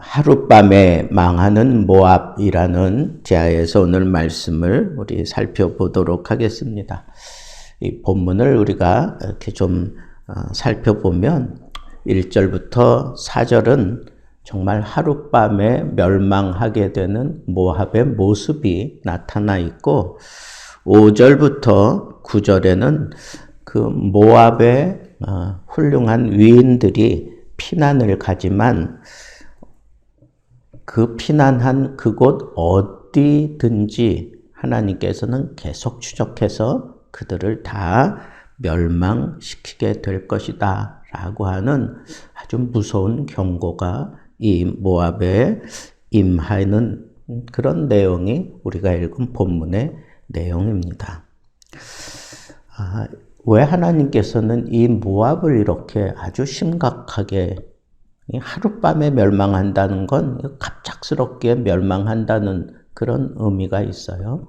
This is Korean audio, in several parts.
하룻밤에 망하는 모압이라는 제하에서 오늘 말씀을 우리 살펴보도록 하겠습니다. 이 본문을 우리가 이렇게 좀 살펴보면 1절부터 4절은 정말 하룻밤에 멸망하게 되는 모압의 모습이 나타나 있고 5절부터 9절에는 그 모압의 훌륭한 위인들이 피난을 가지만 그 피난한 그곳 어디든지 하나님께서는 계속 추적해서 그들을 다 멸망시키게 될 것이다 라고 하는 아주 무서운 경고가 이 모압에 임하는 그런 내용이 우리가 읽은 본문의 내용입니다. 왜 하나님께서는 이 모압을 이렇게 아주 심각하게 하룻밤에 멸망한다는 건 갑작스럽게 멸망한다는 그런 의미가 있어요.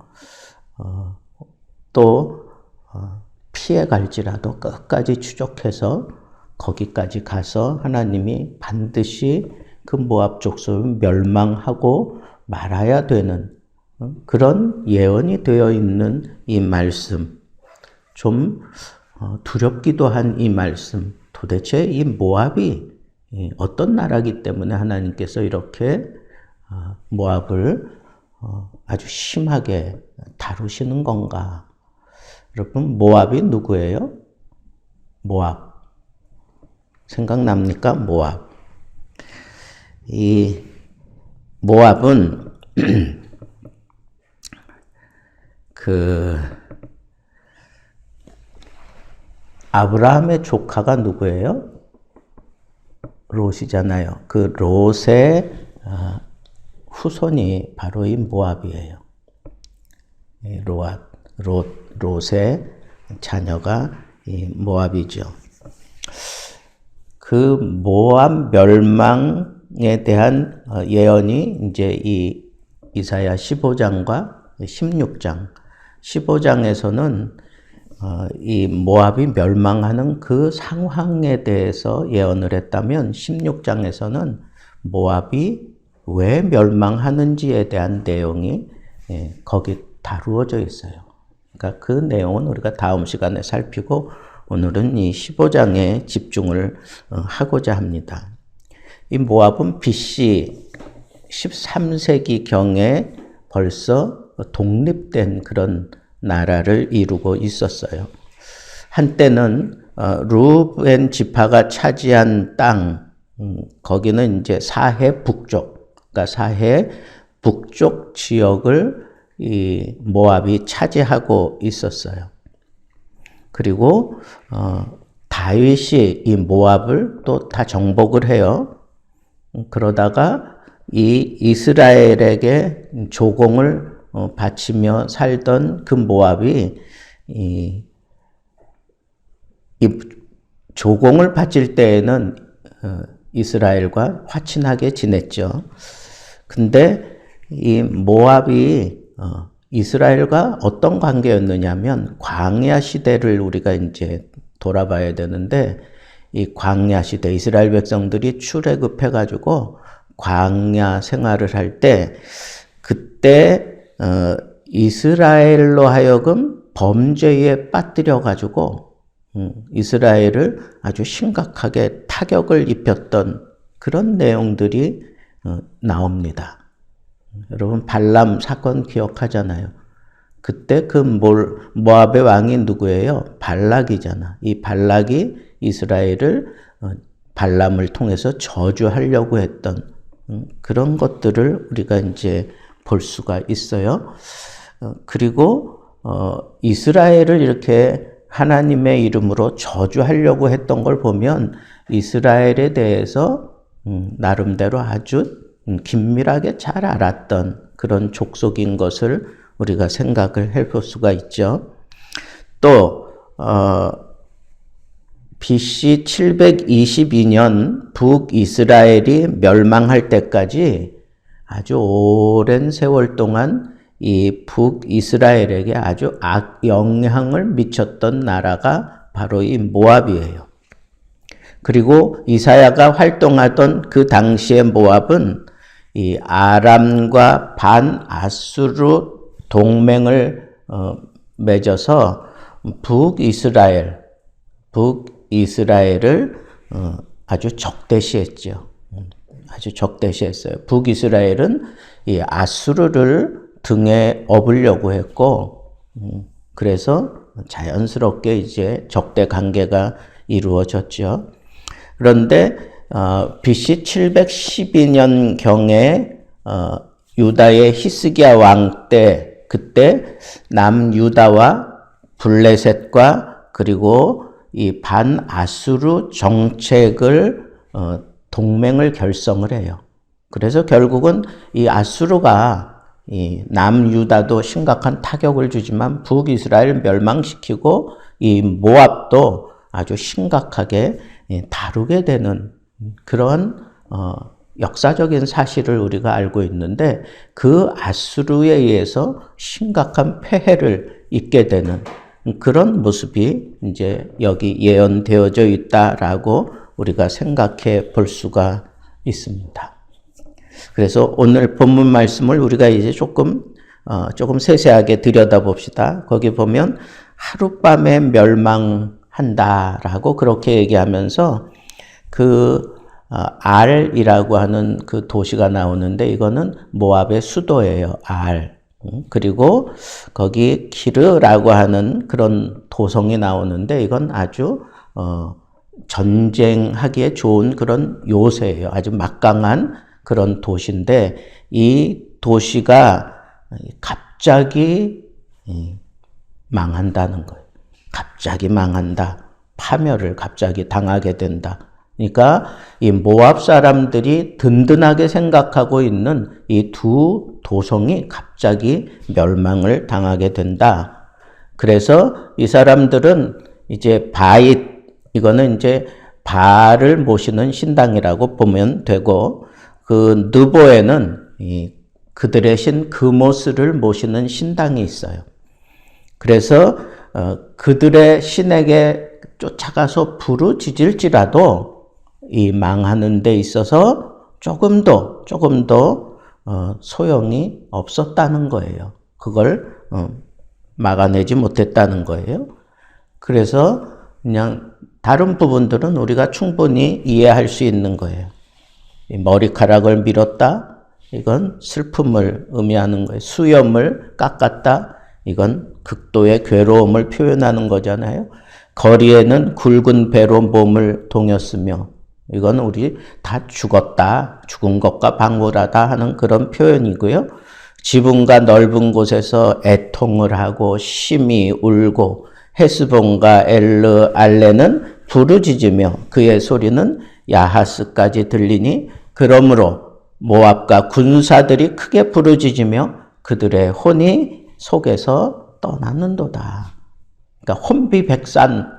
또 피해갈지라도 끝까지 추적해서 거기까지 가서 하나님이 반드시 그 모압 족속을 멸망하고 말아야 되는 그런 예언이 되어 있는 이 말씀, 좀 두렵기도 한 이 말씀, 도대체 이 모압이 어떤 나라이기 때문에 하나님께서 이렇게 모압을 아주 심하게 다루시는 건가? 여러분, 모압이 누구예요? 모압. 생각납니까? 모압. 이 모압은 아브라함의 조카가 누구예요? 롯이잖아요. 그 롯의 후손이 바로 이 모압이에요. 롯의 자녀가 이 모압이죠. 그 모압 멸망에 대한 예언이 이제 이 이사야 15장과 16장. 15장에서는 이 모압이 멸망하는 그 상황에 대해서 예언을 했다면 16장에서는 모압이 왜 멸망하는지에 대한 내용이 거기 다루어져 있어요. 그러니까 그 내용은 우리가 다음 시간에 살피고 오늘은 이 15장에 집중을 하고자 합니다. 이 모압은 BC 13세기경에 벌써 독립된 그런 나라를 이루고 있었어요. 한때는 루벤 지파가 차지한 땅, 거기는 이제 사해 북쪽, 그러니까 사해 북쪽 지역을 이 모압이 차지하고 있었어요. 그리고 다윗이 이 모압을 또 다 정복을 해요. 그러다가 이 이스라엘에게 조공을 바치며 살던 그 모압이 이 조공을 바칠 때에는 이스라엘과 화친하게 지냈죠. 근데 이 모압이 이스라엘과 어떤 관계였느냐면 광야 시대를 우리가 이제 돌아봐야 되는데 이 광야 시대 이스라엘 백성들이 출애굽해가지고 광야 생활을 할 때 그때 이스라엘로 하여금 범죄에 빠뜨려가지고 이스라엘을 아주 심각하게 타격을 입혔던 그런 내용들이 나옵니다. 여러분 발람 사건 기억하잖아요. 그때 그 모압의 왕이 누구예요? 발락이잖아. 이 발락이 이스라엘을 발람을 통해서 저주하려고 했던 그런 것들을 우리가 이제 볼 수가 있어요. 그리고 이스라엘을 이렇게 하나님의 이름으로 저주하려고 했던 걸 보면 이스라엘에 대해서 나름대로 아주 긴밀하게 잘 알았던 그런 족속인 것을 우리가 생각을 해볼 수가 있죠. 또 BC 722년 북이스라엘이 멸망할 때까지 아주 오랜 세월 동안 이 북이스라엘에게 아주 악영향을 미쳤던 나라가 바로 이 모압이에요. 그리고 이사야가 활동하던 그 당시의 모압은 이 아람과 반아수르 동맹을 맺어서 북이스라엘을 아주 적대시했죠. 아주 적대시했어요. 북이스라엘은 이 아수르를 등에 업으려고 했고, 그래서 자연스럽게 이제 적대 관계가 이루어졌죠. 그런데 BC 712년경에 유다의 히스기야 왕 때, 그때 남유다와 블레셋과 그리고 이 반아수르 정책을 동맹을 결성을 해요. 그래서 결국은 이 아수르가 이 남유다도 심각한 타격을 주지만 북이스라엘 멸망시키고 이 모압도 아주 심각하게 다루게 되는 그런 역사적인 사실을 우리가 알고 있는데, 그 아수르에 의해서 심각한 폐해를 입게 되는 그런 모습이 이제 여기 예언되어져 있다라고 우리가 생각해 볼 수가 있습니다. 그래서 오늘 본문 말씀을 우리가 이제 조금 세세하게 들여다봅시다. 거기 보면 하룻밤에 멸망한다라고 그렇게 얘기하면서 알이라고 하는 그 도시가 나오는데, 이거는 모압의 수도예요. 알. 그리고 거기 기르라고 하는 그런 도성이 나오는데, 이건 아주 전쟁하기에 좋은 그런 요새예요. 아주 막강한 그런 도시인데, 이 도시가 갑자기 망한다는 거예요. 갑자기 망한다. 파멸을 갑자기 당하게 된다. 그러니까 이 모압 사람들이 든든하게 생각하고 있는 이 두 도성이 갑자기 멸망을 당하게 된다. 그래서 이 사람들은 이제 이거는 이제 바알을 모시는 신당이라고 보면 되고, 그 느보에는 그들의 신 그모스를 모시는 신당이 있어요. 그래서 그들의 신에게 쫓아가서 부르짖을지라도 이 망하는 데 있어서 조금 더 소용이 없었다는 거예요. 그걸 막아내지 못했다는 거예요. 그래서 그냥 다른 부분들은 우리가 충분히 이해할 수 있는 거예요. 머리카락을 밀었다, 이건 슬픔을 의미하는 거예요. 수염을 깎았다, 이건 극도의 괴로움을 표현하는 거잖아요. 거리에는 굵은 배로 몸을 동였으며, 이건 우리 다 죽었다, 죽은 것과 방울하다 하는 그런 표현이고요. 지붕과 넓은 곳에서 애통을 하고 심히 울고 헤스본과 엘르 알레는 부르짖으며 그의 소리는 야하스까지 들리니, 그러므로 모압과 군사들이 크게 부르짖으며 그들의 혼이 속에서 떠나는도다. 그러니까 혼비백산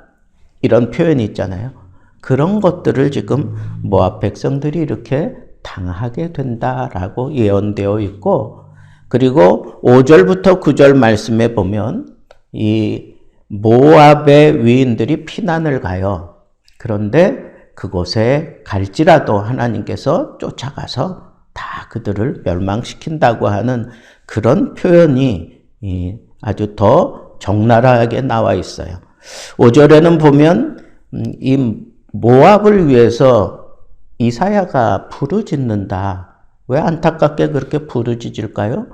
이런 표현이 있잖아요. 그런 것들을 지금 모압 백성들이 이렇게 당하게 된다라고 예언되어 있고, 그리고 5절부터 9절 말씀에 보면 이 모압의 위인들이 피난을 가요. 그런데 그곳에 갈지라도 하나님께서 쫓아가서 다 그들을 멸망시킨다고 하는 그런 표현이 아주 더 적나라하게 나와 있어요. 5절에는 보면 이 모압을 위해서 이사야가 부르짖는다. 왜 안타깝게 그렇게 부르짖을까요?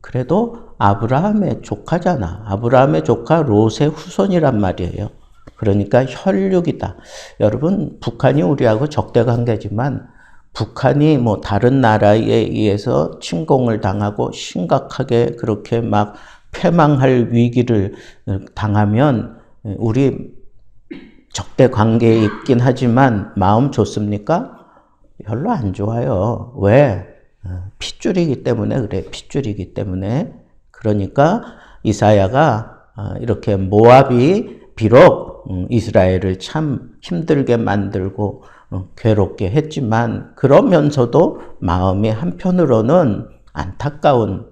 그래도 아브라함의 조카잖아. 아브라함의 조카 롯의 후손이란 말이에요. 그러니까 혈육이다. 여러분, 북한이 우리하고 적대 관계지만 북한이 뭐 다른 나라에 의해서 침공을 당하고 심각하게 그렇게 막 패망할 위기를 당하면 우리 적대 관계에 있긴 하지만 마음 좋습니까? 별로 안 좋아요. 왜? 핏줄이기 때문에 그래. 핏줄이기 때문에. 그러니까 이사야가 이렇게 모압이 비록 이스라엘을 참 힘들게 만들고 괴롭게 했지만, 그러면서도 마음이 한편으로는 안타까운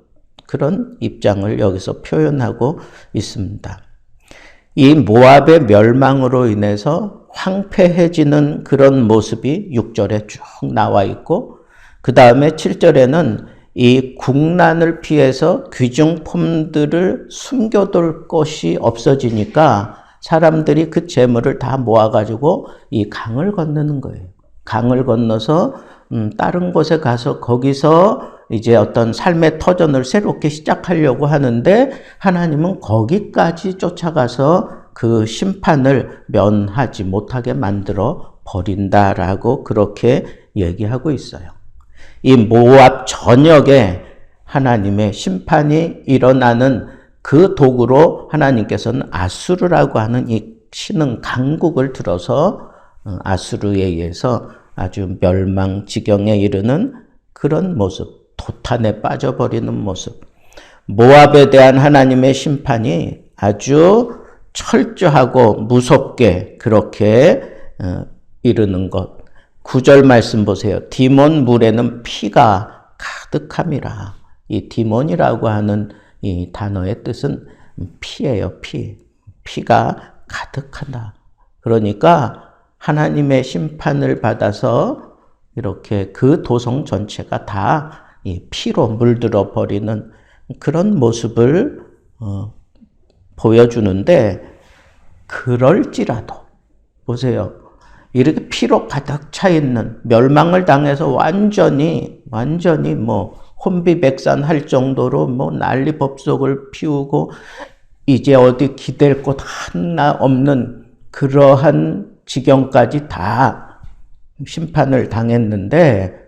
그런 입장을 여기서 표현하고 있습니다. 이 모압의 멸망으로 인해서 황폐해지는 그런 모습이 6절에 쭉 나와 있고, 그 다음에 7절에는 이 국난을 피해서 귀중품들을 숨겨둘 것이 없어지니까 사람들이 그 재물을 다 모아가지고 이 강을 건너는 거예요. 강을 건너서 다른 곳에 가서 거기서 이제 어떤 삶의 터전을 새롭게 시작하려고 하는데 하나님은 거기까지 쫓아가서 그 심판을 면하지 못하게 만들어 버린다라고 그렇게 얘기하고 있어요. 이 모압 전역에 하나님의 심판이 일어나는 그 도구로 하나님께서는 아수르라고 하는 이 신흥 강국을 들어서 아수르에 의해서 아주 멸망 지경에 이르는 그런 모습, 도탄에 빠져버리는 모습. 모압에 대한 하나님의 심판이 아주 철저하고 무섭게 그렇게 이르는 것. 9절 말씀 보세요. 디몬 물에는 피가 가득함이라. 이 디몬이라고 하는 이 단어의 뜻은 피예요, 피. 피가 가득하다. 그러니까 하나님의 심판을 받아서 이렇게 그 도성 전체가 다 이 피로 물들어 버리는 그런 모습을 보여주는데, 그럴지라도 보세요. 이렇게 피로 가득 차 있는, 멸망을 당해서 완전히 뭐 혼비백산 할 정도로 뭐 난리 법석을 피우고 이제 어디 기댈 곳 하나 없는 그러한 지경까지 다 심판을 당했는데,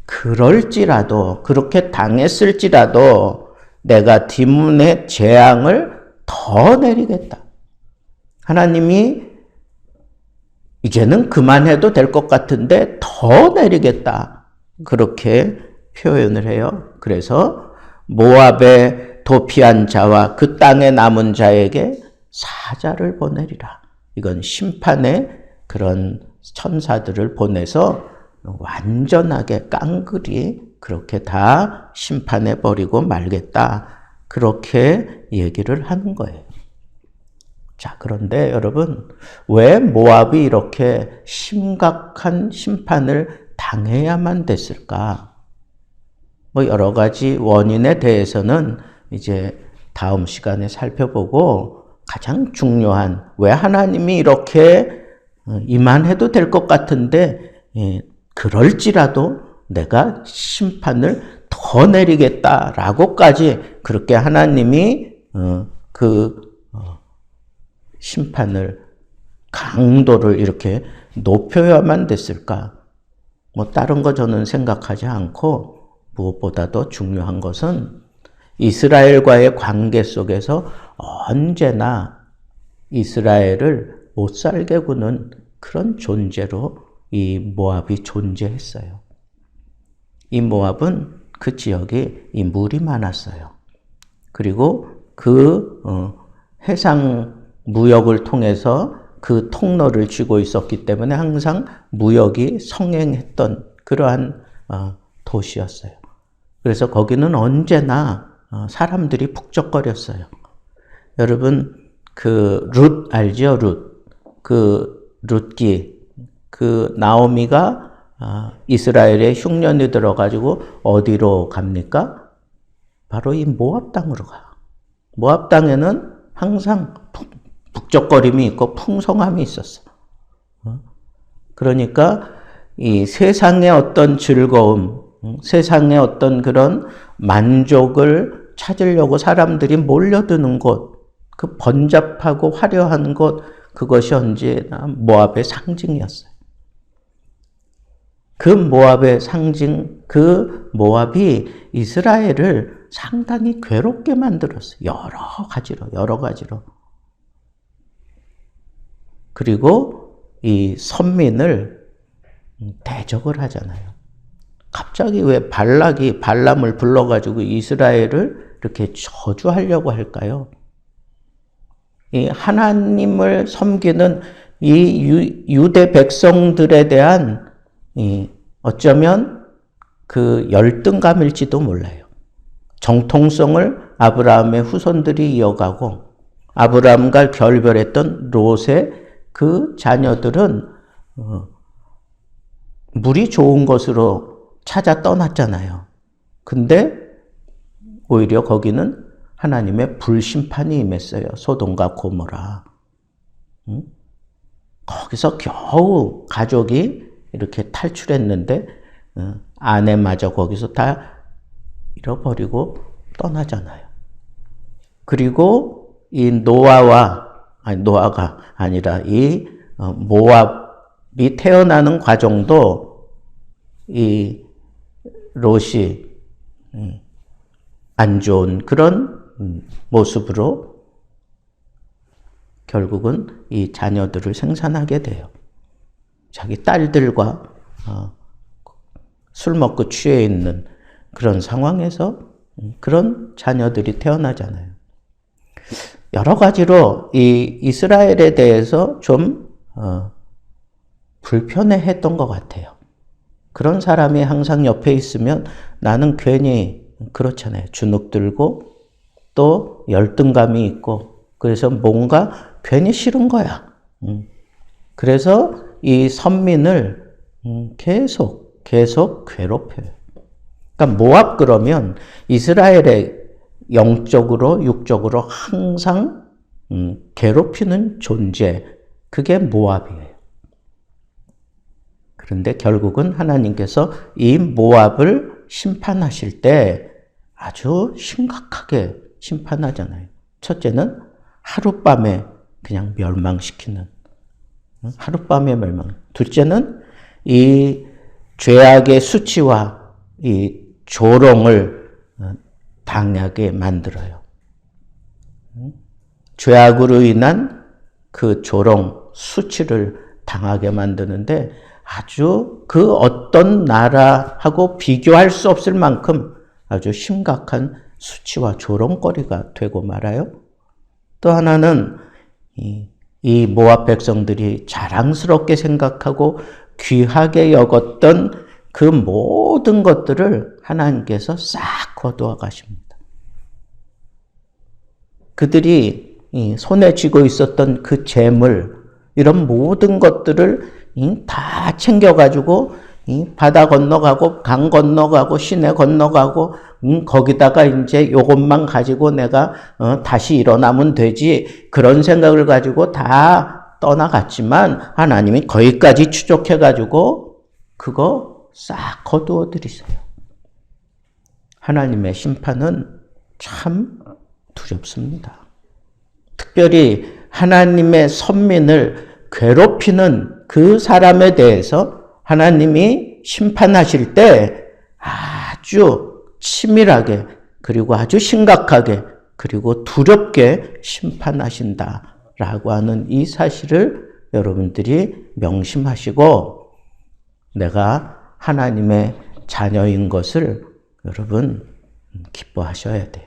그럴지라도, 그렇게 당했을지라도 내가 디몬의 재앙을 더 내리겠다. 하나님이 이제는 그만해도 될 것 같은데 더 내리겠다. 그렇게 표현을 해요. 그래서 모압에 도피한 자와 그 땅에 남은 자에게 사자를 보내리라. 이건 심판의 그런 천사들을 보내서 완전하게 깡그리 그렇게 다 심판해버리고 말겠다. 그렇게 얘기를 하는 거예요. 자, 그런데 여러분, 왜 모압이 이렇게 심각한 심판을 당해야만 됐을까? 뭐 여러 가지 원인에 대해서는 이제 다음 시간에 살펴보고, 가장 중요한, 왜 하나님이 이렇게 이만해도 될 것 같은데 그럴지라도 내가 심판을 더 내리겠다라고까지 그렇게 하나님이 심판을 강도를 이렇게 높여야만 됐을까? 뭐 다른 거 저는 생각하지 않고, 무엇보다도 중요한 것은 이스라엘과의 관계 속에서 언제나 이스라엘을 못 살게 구는 그런 존재로 이 모압이 존재했어요. 이 모압은 그 지역에 이 물이 많았어요. 그리고 그 해상 무역을 통해서 그 통로를 쥐고 있었기 때문에 항상 무역이 성행했던 그러한 도시였어요. 그래서 거기는 언제나 사람들이 북적거렸어요. 여러분, 그 룻 알죠? 룻기. 그 나오미가 이스라엘에 흉년이 들어가지고 어디로 갑니까? 바로 이 모압 땅으로 가요. 모압 땅에는 항상 북적거림이 있고 풍성함이 있었어. 그러니까 이 세상의 어떤 즐거움, 세상의 어떤 그런 만족을 찾으려고 사람들이 몰려드는 곳, 그 번잡하고 화려한 곳, 그것이 언제나 모압의 상징이었어요. 그 모압의 상징, 그 모압이 이스라엘을 상당히 괴롭게 만들었어요. 여러 가지로. 그리고 이 선민을 대적을 하잖아요. 갑자기 왜 발람을 불러가지고 이스라엘을 이렇게 저주하려고 할까요? 이 하나님을 섬기는 이 유대 백성들에 대한 어쩌면 그 열등감일지도 몰라요. 정통성을 아브라함의 후손들이 이어가고, 아브라함과 결별했던 롯의 그 자녀들은 물이 좋은 것으로 찾아 떠났잖아요. 근데 오히려 거기는 하나님의 불심판이 임했어요. 소돔과 고모라. 거기서 겨우 가족이 이렇게 탈출했는데 아내마저 거기서 다 잃어버리고 떠나잖아요. 그리고 이 노아가 아니라 이 모압이 태어나는 과정도 이 롯이 안 좋은 그런 모습으로 결국은 이 자녀들을 생산하게 돼요. 자기 딸들과 술 먹고 취해 있는 그런 상황에서 그런 자녀들이 태어나잖아요. 여러 가지로 이 이스라엘에 대해서 좀 불편해했던 것 같아요. 그런 사람이 항상 옆에 있으면 나는 괜히 그렇잖아요. 주눅 들고 또 열등감이 있고 그래서 뭔가 괜히 싫은 거야. 그래서 이 선민을 계속 괴롭혀요. 그러니까 모압 그러면 이스라엘의 영적으로 육적으로 항상 괴롭히는 존재, 그게 모압이에요. 그런데 결국은 하나님께서 이 모압을 심판하실 때 아주 심각하게 심판하잖아요. 첫째는 하룻밤에 그냥 멸망시키는, 하룻밤에 멸망. 둘째는 이 죄악의 수치와 이 조롱을 당하게 만들어요. 죄악으로 인한 그 조롱, 수치를 당하게 만드는데 아주 그 어떤 나라하고 비교할 수 없을 만큼 아주 심각한 수치와 조롱거리가 되고 말아요. 또 하나는 이 모압 백성들이 자랑스럽게 생각하고 귀하게 여겼던 그 모든 것들을 하나님께서 싹 거두어 가십니다. 그들이 손에 쥐고 있었던 그 재물, 이런 모든 것들을 다 챙겨가지고 바다 건너가고 강 건너가고 시내 건너가고 거기다가 이제 요것만 가지고 내가 다시 일어나면 되지, 그런 생각을 가지고 다 떠나갔지만 하나님이 거기까지 추적해가지고 그거 싹 거두어 들이세요. 하나님의 심판은 참 두렵습니다. 특별히 하나님의 선민을 괴롭히는 그 사람에 대해서 하나님이 심판하실 때 아주 치밀하게 그리고 아주 심각하게 그리고 두렵게 심판하신다라고 하는 이 사실을 여러분들이 명심하시고 내가 하나님의 자녀인 것을 여러분 기뻐하셔야 돼요.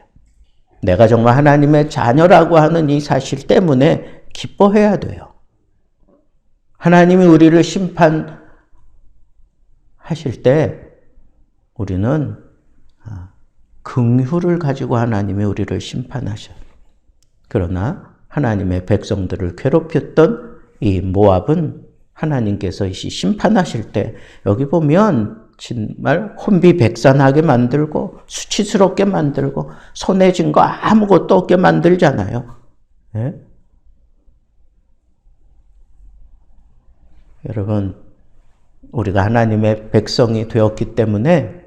내가 정말 하나님의 자녀라고 하는 이 사실 때문에 기뻐해야 돼요. 하나님이 우리를 심판하실 때 우리는 긍휼을 가지고 하나님이 우리를 심판하셔요. 그러나 하나님의 백성들을 괴롭혔던 이 모압은 하나님께서 심판하실 때 여기 보면 정말 혼비백산하게 만들고 수치스럽게 만들고 손에 쥔 거 아무것도 없게 만들잖아요. 네? 여러분, 우리가 하나님의 백성이 되었기 때문에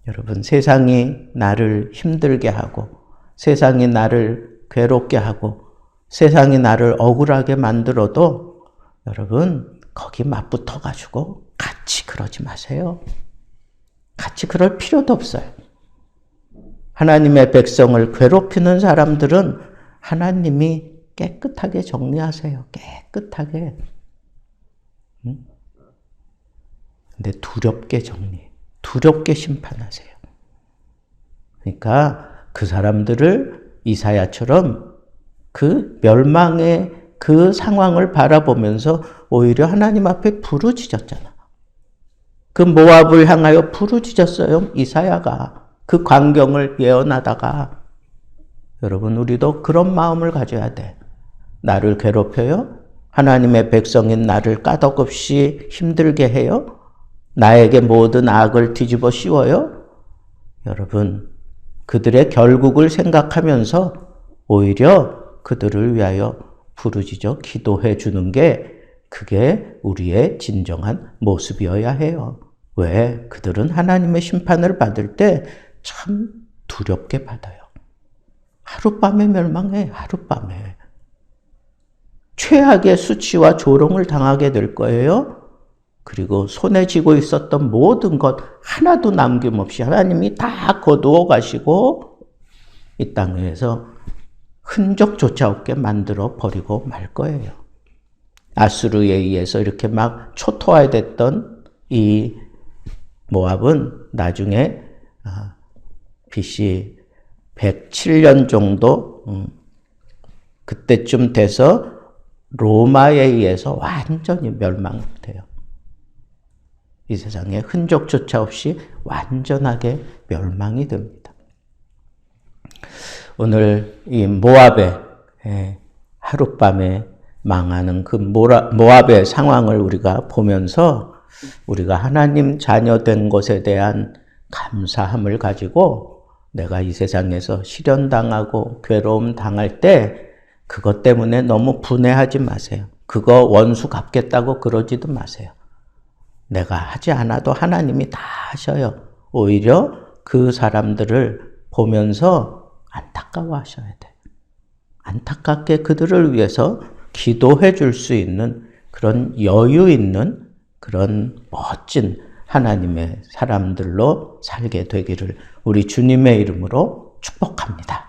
여러분, 세상이 나를 힘들게 하고 세상이 나를 괴롭게 하고 세상이 나를 억울하게 만들어도 여러분, 거기 맞붙어가지고 같이 그러지 마세요. 같이 그럴 필요도 없어요. 하나님의 백성을 괴롭히는 사람들은 하나님이 깨끗하게 정리하세요. 깨끗하게. 근데 두렵게 정리해. 두렵게 심판하세요. 그러니까 그 사람들을 이사야처럼 그 멸망의 그 상황을 바라보면서 오히려 하나님 앞에 부르짖었잖아. 그 모압을 향하여 부르짖었어요. 이사야가 그 광경을 예언하다가. 여러분, 우리도 그런 마음을 가져야 돼. 나를 괴롭혀요? 하나님의 백성인 나를 까덕없이 힘들게 해요? 나에게 모든 악을 뒤집어 씌워요? 여러분, 그들의 결국을 생각하면서 오히려 그들을 위하여 부르짖어 기도해 주는 게 그게 우리의 진정한 모습이어야 해요. 왜? 그들은 하나님의 심판을 받을 때 참 두렵게 받아요. 하룻밤에 멸망해, 하룻밤에. 최악의 수치와 조롱을 당하게 될 거예요. 그리고 손에 쥐고 있었던 모든 것 하나도 남김없이 하나님이 다 거두어 가시고 이 땅에서 흔적조차 없게 만들어 버리고 말 거예요. 아수르에 의해서 이렇게 막 초토화됐던 이 모압은 나중에 BC 107년 정도 그때쯤 돼서 로마에 의해서 완전히 멸망돼요. 이 세상에 흔적조차 없이 완전하게 멸망이 됩니다. 오늘 이 모압의 하룻밤에 망하는 그 모압의 상황을 우리가 보면서 우리가 하나님 자녀된 것에 대한 감사함을 가지고 내가 이 세상에서 시련당하고 괴로움 당할 때 그것 때문에 너무 분해하지 마세요. 그거 원수 갚겠다고 그러지도 마세요. 내가 하지 않아도 하나님이 다 하셔요. 오히려 그 사람들을 보면서 안타까워하셔야 돼요. 안타깝게 그들을 위해서 기도해 줄 수 있는 그런 여유 있는 그런 멋진 하나님의 사람들로 살게 되기를 우리 주님의 이름으로 축복합니다.